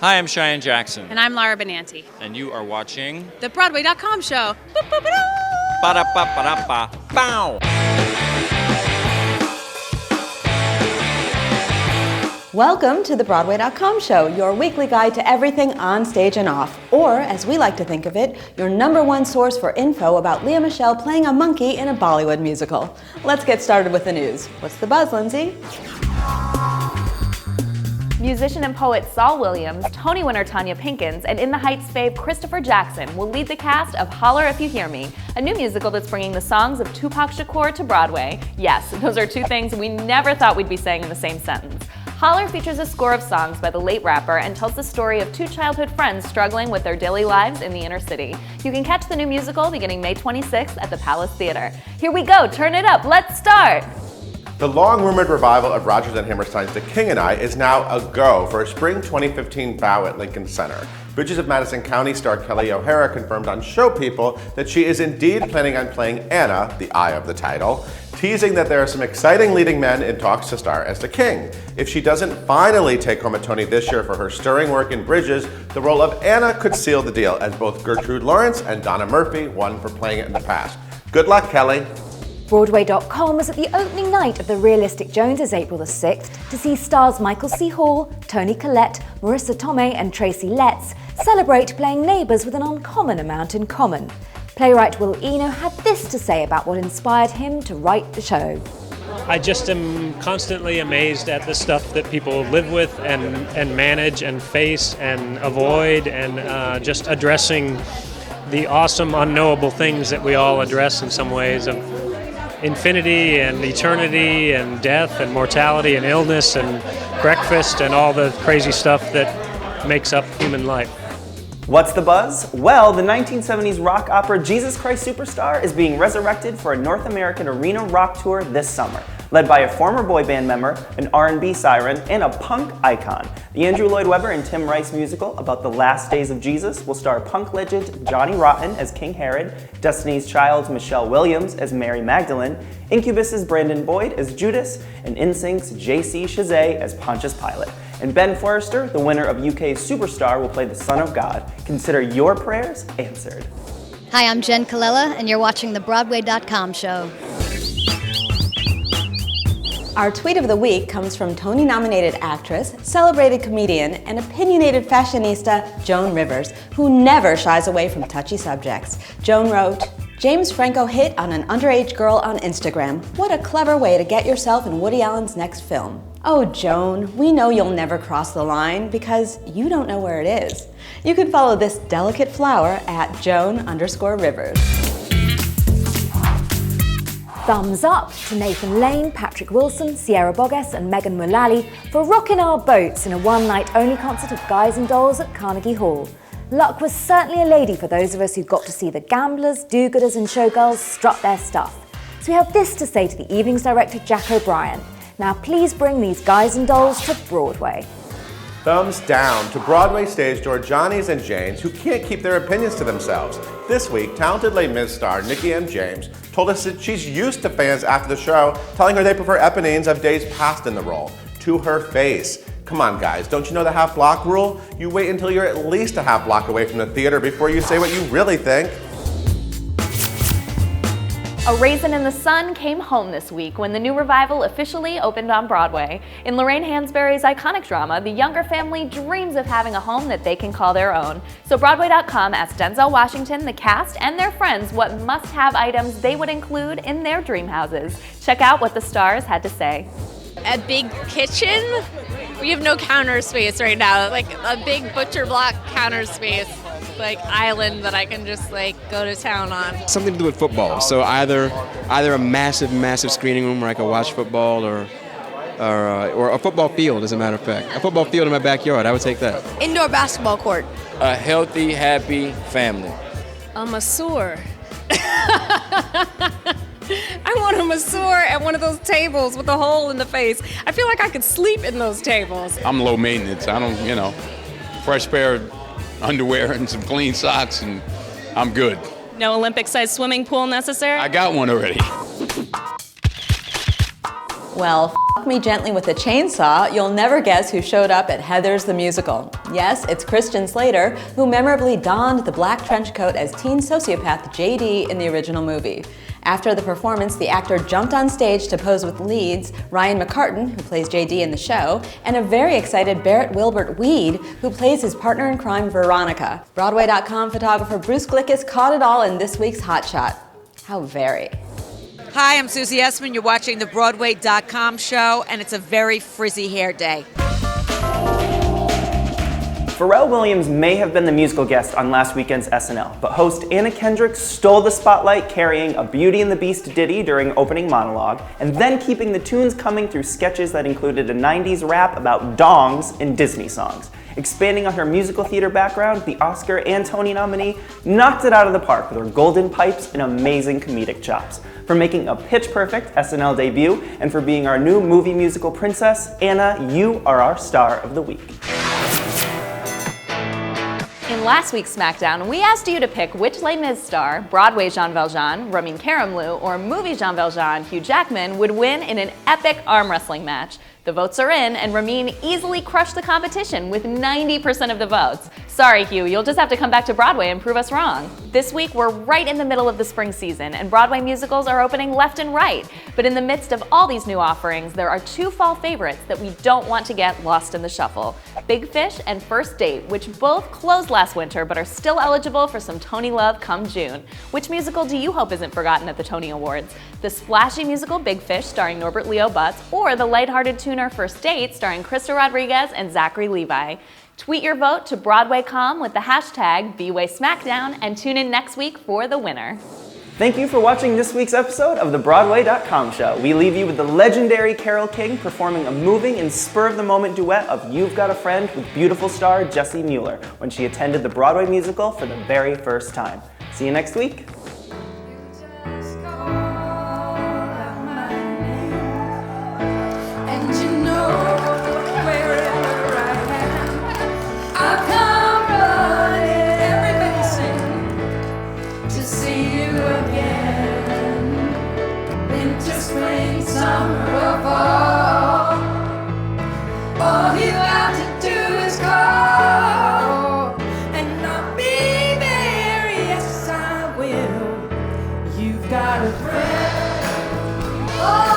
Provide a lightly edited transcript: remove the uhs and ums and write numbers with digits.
Hi, I'm Cheyenne Jackson. And I'm Laura Benanti. And you are watching The Broadway.com show. Ba-da-ba-ba-da-ba. Bow! Welcome to the Broadway.com show, your weekly guide to everything on stage and off. Or, as we like to think of it, your number one source for info about Lea Michele playing a monkey in a Bollywood musical. Let's get started with the news. What's the buzz, Lindsay? Musician and poet Saul Williams, Tony winner Tanya Pinkins, and In the Heights fave Christopher Jackson will lead the cast of Holler If You Hear Me, a new musical that's bringing the songs of Tupac Shakur to Broadway. Yes, those are two things we never thought we'd be saying in the same sentence. Holler features a score of songs by the late rapper and tells the story of two childhood friends struggling with their daily lives in the inner city. You can catch the new musical beginning May 26th at the Palace Theater. Here we go, turn it up, let's start! The long-rumored revival of Rodgers and Hammerstein's The King and I is now a go for a spring 2015 bow at Lincoln Center. Bridges of Madison County star Kelli O'Hara confirmed on Show People that she is indeed planning on playing Anna, the eye of the title, teasing that there are some exciting leading men in talks to star as the King. If she doesn't finally take home a Tony this year for her stirring work in Bridges, the role of Anna could seal the deal, as both Gertrude Lawrence and Donna Murphy won for playing it in the past. Good luck, Kelli. Broadway.com was at the opening night of The Realistic Joneses April the 6th to see stars Michael C. Hall, Toni Collette, Marissa Tomei and Tracy Letts celebrate playing neighbours with an uncommon amount in common. Playwright Will Eno had this to say about what inspired him to write the show. I just am constantly amazed at the stuff that people live with and manage and face and avoid, and just addressing the awesome unknowable things that we all address in some ways, of infinity and eternity and death and mortality and illness and breakfast and all the crazy stuff that makes up human life. What's the buzz? Well, the 1970s rock opera Jesus Christ Superstar is being resurrected for a North American arena rock tour this summer, led by a former boy band member, an R&B siren, and a punk icon. The Andrew Lloyd Webber and Tim Rice musical about the last days of Jesus will star punk legend Johnny Rotten as King Herod, Destiny's Child's Michelle Williams as Mary Magdalene, Incubus's Brandon Boyd as Judas, and NSYNC's J.C. Chazé as Pontius Pilate. And Ben Forrester, the winner of UK's Superstar, will play the Son of God. Consider your prayers answered. Hi, I'm Jenn, Colella, and you're watching the Broadway.com show. Our tweet of the week comes from Tony-nominated actress, celebrated comedian, and opinionated fashionista Joan Rivers, who never shies away from touchy subjects. Joan wrote, "James Franco hit on an underage girl on Instagram. What a clever way to get yourself in Woody Allen's next film." Oh, Joan, we know you'll never cross the line because you don't know where it is. You can follow this delicate flower at Joan_Rivers. Thumbs up to Nathan Lane, Patrick Wilson, Sierra Bogues and Megan Mullally for rocking our boats in a one-night-only concert of Guys and Dolls at Carnegie Hall. Luck was certainly a lady for those of us who got to see the gamblers, do-gooders and showgirls strut their stuff. So we have this to say to the evening's director, Jack O'Brien. Now please bring these Guys and Dolls to Broadway. Thumbs down to Broadway stage door Johnnies and Janes, who can't keep their opinions to themselves. This week, talented Les Mis star Nikki M. James told us that she's used to fans after the show telling her they prefer Eponines of days past in the role. To her face. Come on, guys, don't you know the half-block rule? You wait until you're at least a half block away from the theater before you say what you really think. A Raisin in the Sun came home this week when the new revival officially opened on Broadway. In Lorraine Hansberry's iconic drama, the younger family dreams of having a home that they can call their own. So Broadway.com asked Denzel Washington, the cast, and their friends what must-have items they would include in their dream houses. Check out what the stars had to say. A big kitchen? We have no counter space right now. Like a big butcher block counter space, like island that I can just like go to town on. Something to do with football. So either a massive screening room where I can watch football, or a football field, as a matter of fact. A football field in my backyard, I would take that. Indoor basketball court. A healthy, happy family. A masseur. I want a masseur at one of those tables with a hole in the face. I feel like I could sleep in those tables. I'm low maintenance. I don't, fresh pair of underwear and some clean socks, and I'm good. No Olympic-sized swimming pool necessary? I got one already. Well, Fuck Me Gently with a Chainsaw, you'll never guess who showed up at Heathers the Musical. Yes, it's Christian Slater, who memorably donned the black trench coat as teen sociopath JD in the original movie. After the performance, the actor jumped on stage to pose with leads Ryan McCartan, who plays JD in the show, and a very excited Barrett Wilbert Weed, who plays his partner in crime, Veronica. Broadway.com photographer Bruce Glickus caught it all in this week's Hot Shot. How very. Hi, I'm Susie Essman. You're watching the Broadway.com show, and it's a very frizzy hair day. Pharrell Williams may have been the musical guest on last weekend's SNL, but host Anna Kendrick stole the spotlight carrying a Beauty and the Beast ditty during opening monologue, and then keeping the tunes coming through sketches that included a 90s rap about dongs in Disney songs. Expanding on her musical theater background, the Oscar and Tony nominee knocked it out of the park with her golden pipes and amazing comedic chops. For making a pitch-perfect SNL debut, and for being our new movie musical princess, Anna, you are our star of the week. In last week's SmackDown, we asked you to pick which Les Mis star, Broadway Jean Valjean, Ramin Karimloo, or movie Jean Valjean, Hugh Jackman, would win in an epic arm wrestling match. The votes are in, and Ramin easily crushed the competition with 90% of the votes. Sorry, Hugh, you'll just have to come back to Broadway and prove us wrong. This week, we're right in the middle of the spring season, and Broadway musicals are opening left and right. But in the midst of all these new offerings, there are two fall favorites that we don't want to get lost in the shuffle. Big Fish and First Date, which both closed last winter but are still eligible for some Tony love come June. Which musical do you hope isn't forgotten at the Tony Awards? The splashy musical Big Fish starring Norbert Leo Butz, or the lighthearted tuner First Date starring Krista Rodriguez and Zachary Levi? Tweet your vote to Broadway.com with the hashtag B'way Smackdown and tune in next week for the winner. Thank you for watching this week's episode of the Broadway.com show. We leave you with the legendary Carole King performing a moving and spur-of-the-moment duet of You've Got a Friend with beautiful star Jessie Mueller when she attended the Broadway musical for the very first time. See you next week. All you have to do is call, and I'll be there, yes I will. You've got a friend. Oh.